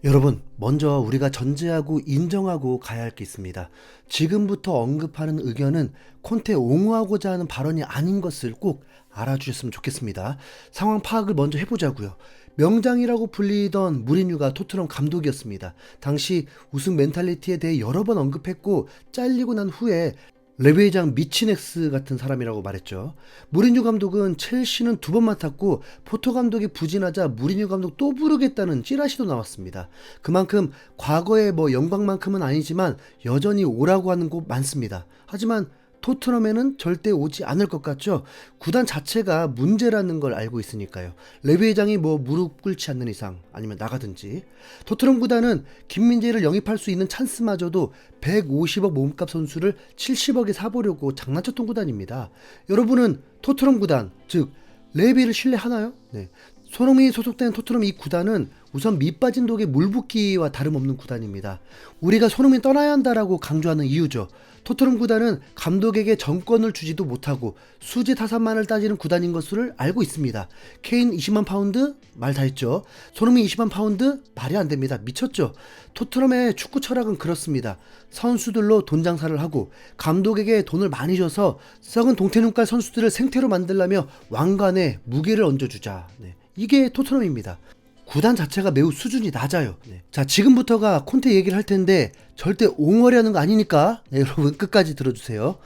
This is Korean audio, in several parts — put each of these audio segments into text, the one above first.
여러분, 먼저 우리가 전제하고 인정하고 가야 할 게 있습니다. 지금부터 언급하는 의견은 콘테 옹호하고자 하는 발언이 아닌 것을 꼭 알아주셨으면 좋겠습니다. 상황 파악을 먼저 해보자고요. 명장이라고 불리던 무리뉴가 토트넘 감독이었습니다. 당시 우승 멘탈리티에 대해 여러 번 언급했고 잘리고 난 후에 레비 회장 미치넥스 같은 사람이라고 말했죠. 무리뉴 감독은 첼시는 2번 맡았고 포토 감독이 부진하자 무리뉴 감독 또 부르겠다는 찌라시도 나왔습니다. 그만큼 과거의 영광만큼은 아니지만 여전히 오라고 하는 곳 많습니다. 하지만 토트넘에는 절대 오지 않을 것 같죠. 구단 자체가 문제라는 걸 알고 있으니까요. 레비 회장이 무릎 꿇지 않는 이상 아니면 나가든지. 토트넘 구단은 김민재를 영입할 수 있는 찬스마저도 150억 몸값 선수를 70억에 사보려고 장난쳤던 구단입니다. 여러분은 토트넘 구단, 즉 레비를 신뢰하나요? 네. 손흥민이 소속된 토트넘 이 구단은 우선 밑빠진 독에 물 붓기와 다름없는 구단입니다. 우리가 손흥민 떠나야 한다라고 강조하는 이유죠. 토트넘 구단은 감독에게 정권을 주지도 못하고 수지 타산만을 따지는 구단인 것을 알고 있습니다. 케인 20만 파운드? 말 다 했죠. 손흥민 20만 파운드? 말이 안 됩니다. 미쳤죠. 토트넘의 축구 철학은 그렇습니다. 선수들로 돈 장사를 하고 감독에게 돈을 많이 줘서 썩은 동태눈깔 선수들을 생태로 만들려며 왕관에 무게를 얹어주자. 네. 이게 토트넘입니다. 구단 자체가 매우 수준이 낮아요. 네. 자, 지금부터가 콘테 얘기를 할 텐데 절대 옹호하려는 거 아니니까 여러분 끝까지 들어주세요.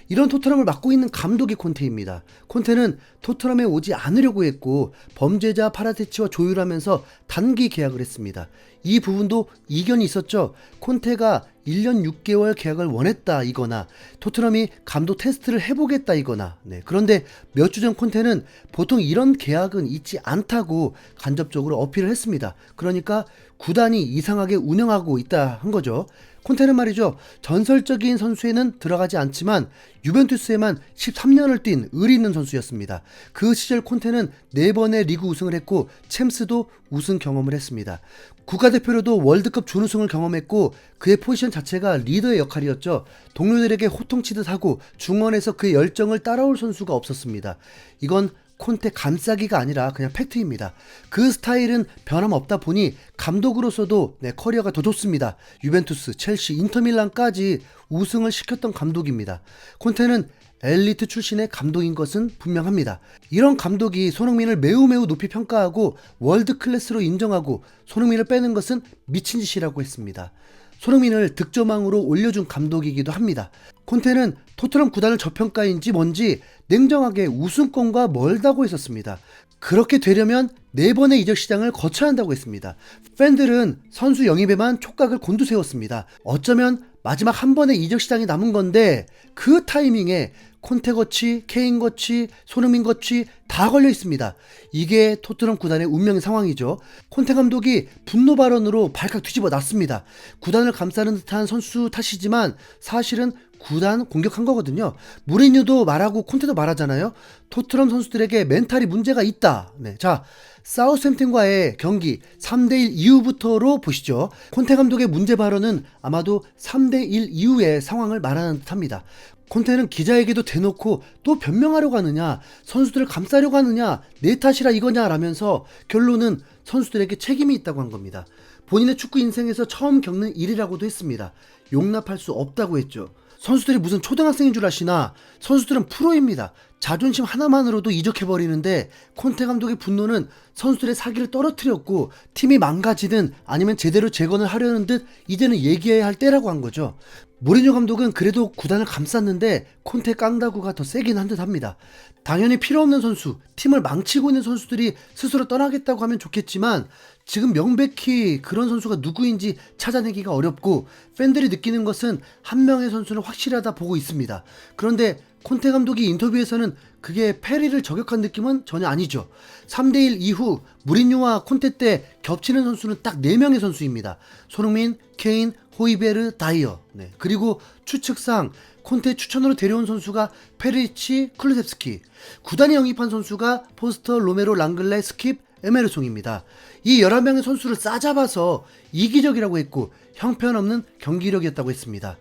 이런 토트넘을 맡고 있는 감독이 콘테입니다. 콘테는 토트넘에 오지 않으려고 했고 범죄자 파라테치와 조율하면서 단기 계약을 했습니다. 이 부분도 이견이 있었죠. 콘테가 1년 6개월 계약을 원했다 이거나 토트넘이 감독 테스트를 해보겠다 이거나. 네. 그런데 몇 주 전 콘테는 보통 이런 계약은 있지 않다고 간접적으로 어필을 했습니다. 그러니까 구단이 이상하게 운영하고 있다 한 거죠. 콘테는 말이죠. 전설적인 선수에는 들어가지 않지만 유벤투스에만 13년을 뛴 의리 있는 선수였습니다. 그 시절 콘테는 4번의 리그 우승을 했고 챔스도 우승 경험을 했습니다. 국가대표로도 월드컵 준우승을 경험했고 그의 포지션 자체가 리더의 역할이었죠. 동료들에게 호통치듯 하고 중원에서 그의 열정을 따라올 선수가 없었습니다. 이건 콘테 감싸기가 아니라 그냥 팩트입니다. 그 스타일은 변함없다 보니 감독으로서도 커리어가 더 좋습니다. 유벤투스, 첼시, 인터밀란까지 우승을 시켰던 감독입니다. 콘테는 엘리트 출신의 감독인 것은 분명합니다. 이런 감독이 손흥민을 매우 높이 평가하고 월드 클래스로 인정하고 손흥민을 빼는 것은 미친 짓이라고 했습니다. 손흥민을 득점왕으로 올려준 감독이기도 합니다. 콘테는 토트넘 구단을 저평가인지 뭔지 냉정하게 우승권과 멀다고 했었습니다. 그렇게 되려면 4번의 이적 시장을 거쳐야 한다고 했습니다. 팬들은 선수 영입에만 촉각을 곤두세웠습니다. 어쩌면 마지막 한 번의 이적 시장이 남은 건데 그 타이밍에 콘테 거치, 케인 거치, 손흥민 거치 다 걸려 있습니다. 이게 토트넘 구단의 운명의 상황이죠. 콘테 감독이 분노 발언으로 발칵 뒤집어 놨습니다. 구단을 감싸는 듯한 선수 탓이지만 사실은 구단 공격한 거거든요. 무리뉴도 말하고 콘테도 말하잖아요. 토트넘 선수들에게 멘탈이 문제가 있다. 네, 자, 사우스햄튼과의 경기 3대1 이후부터로 보시죠. 콘테 감독의 문제 발언은 아마도 3대1 이후의 상황을 말하는 듯합니다. 콘테는 기자에게도 대놓고 또 변명하려고 하느냐, 선수들을 감싸려고 하느냐, 내 탓이라 이거냐 라면서 결론은 선수들에게 책임이 있다고 한 겁니다. 본인의 축구 인생에서 처음 겪는 일이라고도 했습니다. 용납할 수 없다고 했죠. 선수들이 무슨 초등학생인 줄 아시나? 선수들은 프로입니다. 자존심 하나만으로도 이적해버리는데 콘테 감독의 분노는 선수들의 사기를 떨어뜨렸고 팀이 망가지든 아니면 제대로 재건을 하려는 듯 이제는 얘기해야 할 때라고 한 거죠. 무리뉴 감독은 그래도 구단을 감쌌는데 콘테 깡다구가 더 세긴 한 듯 합니다. 당연히 필요 없는 선수, 팀을 망치고 있는 선수들이 스스로 떠나겠다고 하면 좋겠지만 지금 명백히 그런 선수가 누구인지 찾아내기가 어렵고 팬들이 느끼는 것은 한 명의 선수는 확실하다 보고 있습니다. 그런데 콘테 감독이 인터뷰에서는 그게 페리를 저격한 느낌은 전혀 아니죠. 3대1 이후 무리뉴와 콘테 때 겹치는 선수는 딱 4명의 선수입니다. 손흥민, 케인, 호이베르, 다이어. 네. 그리고 추측상 콘테 추천으로 데려온 선수가 페리치, 클루셉스키. 구단이 영입한 선수가 포스터, 로메로, 랑글레, 스킵, 에메르송입니다. 이 11명의 선수를 싸잡아서 이기적이라고 했고 형편없는 경기력이었다고 했습니다.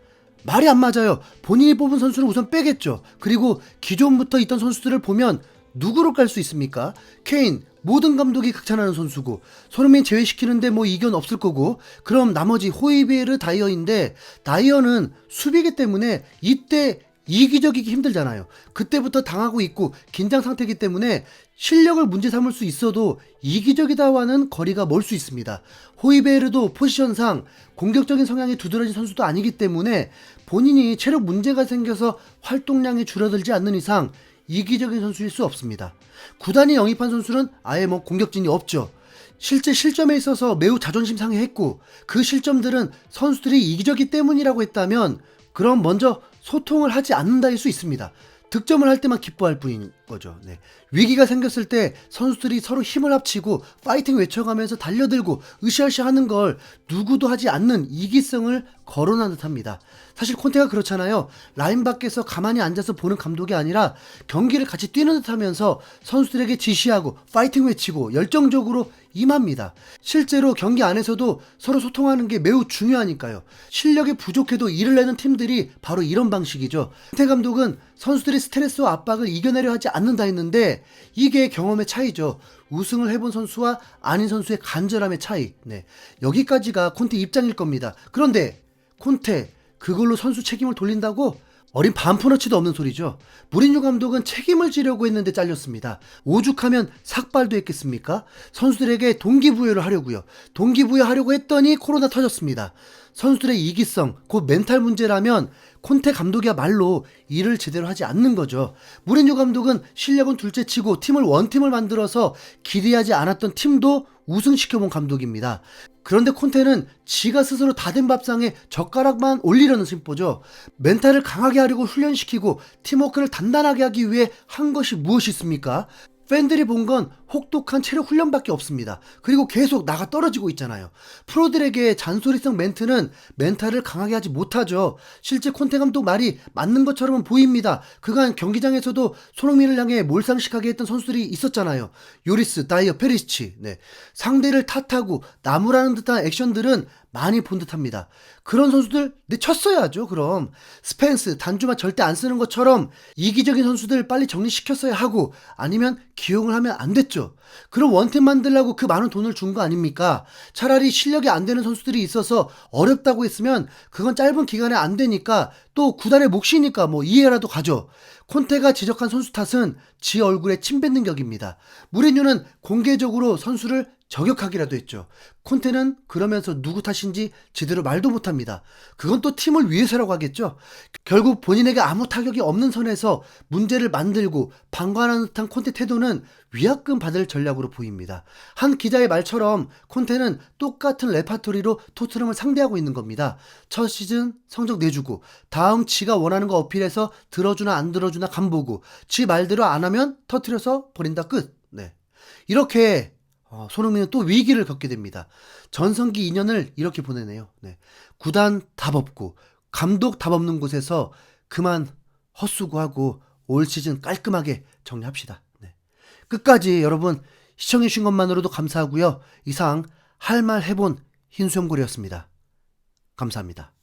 말이 안 맞아요. 본인이 뽑은 선수는 우선 빼겠죠. 그리고 기존부터 있던 선수들을 보면 누구로 깔 수 있습니까? 케인, 모든 감독이 극찬하는 선수고, 손흥민 제외시키는데 뭐 이견 없을 거고, 그럼 나머지 호이베르, 다이어인데, 다이어는 수비기 때문에 이때 이기적이기 힘들잖아요. 그때부터 당하고 있고 긴장 상태이기 때문에 실력을 문제 삼을 수 있어도 이기적이다와는 거리가 멀 수 있습니다. 호이베르도 포지션상 공격적인 성향이 두드러진 선수도 아니기 때문에 본인이 체력 문제가 생겨서 활동량이 줄어들지 않는 이상 이기적인 선수일 수 없습니다. 구단이 영입한 선수는 아예 뭐 공격진이 없죠. 실제 실점에 있어서 매우 자존심 상해했고 그 실점들은 선수들이 이기적이 때문이라고 했다면 그럼 먼저 소통을 하지 않는다일 수 있습니다. 득점을 할 때만 기뻐할 뿐인 거죠. 네. 위기가 생겼을 때 선수들이 서로 힘을 합치고 파이팅 외쳐가면서 달려들고 으쌰으쌰 하는 걸 누구도 하지 않는 이기성을 거론한 듯합니다. 사실 콘테가 그렇잖아요. 라인 밖에서 가만히 앉아서 보는 감독이 아니라 경기를 같이 뛰는 듯하면서 선수들에게 지시하고 파이팅 외치고 열정적으로 임합니다. 실제로 경기 안에서도 서로 소통하는 게 매우 중요하니까요. 실력이 부족해도 일을 내는 팀들이 바로 이런 방식이죠. 콘테 감독은 선수들이 스트레스와 압박을 이겨내려 하지 않는다 했는데 이게 경험의 차이죠. 우승을 해본 선수와 아닌 선수의 간절함의 차이. 네. 여기까지가 콘테 입장일 겁니다. 그런데 콘테 그걸로 선수 책임을 돌린다고? 어린 반푼어치도 없는 소리죠. 무리뉴 감독은 책임을 지려고 했는데 잘렸습니다. 오죽하면 삭발도 했겠습니까? 선수들에게 동기부여를 하려고요. 동기부여하려고 했더니 코로나 터졌습니다. 선수들의 이기성, 곧 멘탈 문제라면 콘테 감독이야말로 일을 제대로 하지 않는 거죠. 무리뉴 감독은 실력은 둘째치고 팀을 원팀을 만들어서 기대하지 않았던 팀도 우승시켜본 감독입니다. 그런데 콘테는 지가 스스로 다 된 밥상에 젓가락만 올리려는 심보죠. 멘탈을 강하게 하려고 훈련시키고 팀워크를 단단하게 하기 위해 한 것이 무엇이 있습니까? 팬들이 본 건 혹독한 체력 훈련밖에 없습니다. 그리고 계속 나가 떨어지고 있잖아요. 프로들에게 잔소리성 멘트는 멘탈을 강하게 하지 못하죠. 실제 콘테 감독 말이 맞는 것처럼은 보입니다. 그간 경기장에서도 손흥민을 향해 몰상식하게 했던 선수들이 있었잖아요. 요리스, 다이어, 페리시치. 네. 상대를 탓하고 나무라는 듯한 액션들은 많이 본 듯합니다. 그런 선수들 쳤어야죠. 그럼 스펜스, 단주마 절대 안 쓰는 것처럼 이기적인 선수들 빨리 정리시켰어야 하고 아니면 기용을 하면 안 됐죠. 그럼 원팀 만들려고 그 많은 돈을 준 거 아닙니까? 차라리 실력이 안 되는 선수들이 있어서 어렵다고 했으면 그건 짧은 기간에 안 되니까 또 구단의 몫이니까 뭐 이해라도 가죠. 콘테가 지적한 선수 탓은 지 얼굴에 침 뱉는 격입니다. 무리뉴는 공개적으로 선수를 저격하기라도 했죠. 콘테는 그러면서 누구 탓인지 제대로 말도 못합니다. 그건 또 팀을 위해서라고 하겠죠. 결국 본인에게 아무 타격이 없는 선에서 문제를 만들고 방관하는 듯한 콘테 태도는 위약금 받을 전략으로 보입니다. 한 기자의 말처럼 콘테는 똑같은 레파토리로 토트넘을 상대하고 있는 겁니다. 첫 시즌 성적 내주고 다음 지가 원하는 거 어필해서 들어주나 안 들어주나 간보고 지 말대로 안 하면 터트려서 버린다 끝. 네. 이렇게 손흥민은 또 위기를 겪게 됩니다. 전성기 2년을 이렇게 보내네요. 네. 구단 답 없고 감독 답 없는 곳에서 그만 헛수고하고 올 시즌 깔끔하게 정리합시다. 네. 끝까지 여러분 시청해주신 것만으로도 감사하고요. 이상 할 말 해본 흰수염고리였습니다. 감사합니다.